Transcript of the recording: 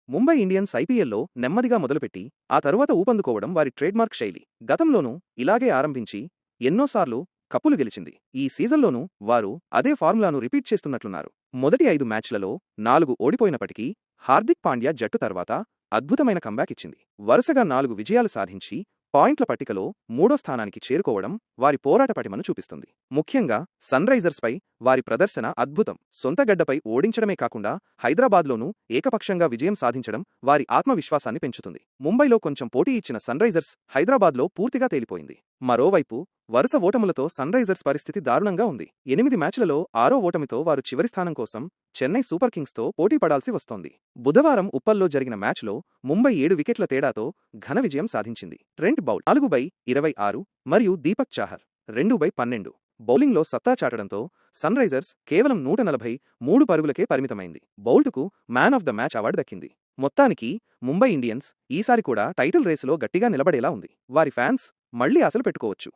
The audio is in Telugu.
ముంబై ఇండియన్స్ ఐపీఎల్లో నెమ్మదిగా మొదలుపెట్టి ఆ తరువాత ఊపందుకోవడం వారి ట్రేడ్మార్క్ శైలి. గతంలోనూ ఇలాగే ఆరంభించి ఎన్నోసార్లు కప్పులు గెలిచింది. ఈ సీజన్లోనూ వారు అదే ఫార్ములాను రిపీట్ చేస్తున్నట్లున్నారు. మొదటి 5 మ్యాచ్లలో 4 ఓడిపోయినప్పటికీ హార్దిక్ పాండ్యా జట్టు తర్వాత అద్భుతమైన కంబ్యాక్ ఇచ్చింది. వరుసగా 4 విజయాలు సాధించి పాయింట్ల పట్టికలో 3వ స్థానానికి చేరుకోవడం వారి పోరాట పటిమను చూపిస్తుంది. ముఖ్యంగా సన్ రైజర్స్ పై వారి ప్రదర్శన అద్భుతం. సొంత గడ్డపై ఓడించడమే కాకుండా హైదరాబాద్లోనూ ఏకపక్షంగా విజయం సాధించడం వారి ఆత్మవిశ్వాసాన్ని పెంచుతుంది. ముంబైలో కొంచెం పోటీ ఇచ్చిన సన్ రైజర్స్ హైదరాబాద్లో పూర్తిగా తేలిపోయింది. మరోవైపు వరుస ఓటములతో సన్ రైజర్స్ పరిస్థితి దారుణంగా ఉంది. 8 మ్యాచ్లలో 6వ ఓటమితో వారు చివరి స్థానం కోసం చెన్నై సూపర్ కింగ్స్తో పోటీ పడాల్సి వస్తోంది. బుధవారం ఉప్పల్లో జరిగిన మ్యాచ్లో ముంబై 7 వికెట్ల తేడాతో ఘన విజయం సాధించింది. ట్రెంట్ బౌల్ట్ 4/26 మరియు దీపక్ చాహర్ 2/12 బౌలింగ్లో సత్తా చాటడంతో సన్ రైజర్స్ కేవలం 143 పరుగులకే పరిమితమైంది. బౌల్ట్కు man of the match award దక్కింది. మొత్తానికి ముంబై ఇండియన్స్ ఈసారి కూడా టైటిల్ రేసులో గట్టిగా నిలబడేలా ఉంది. వారి ఫ్యాన్స్ మళ్లీ ఆశలు పెట్టుకోవచ్చు.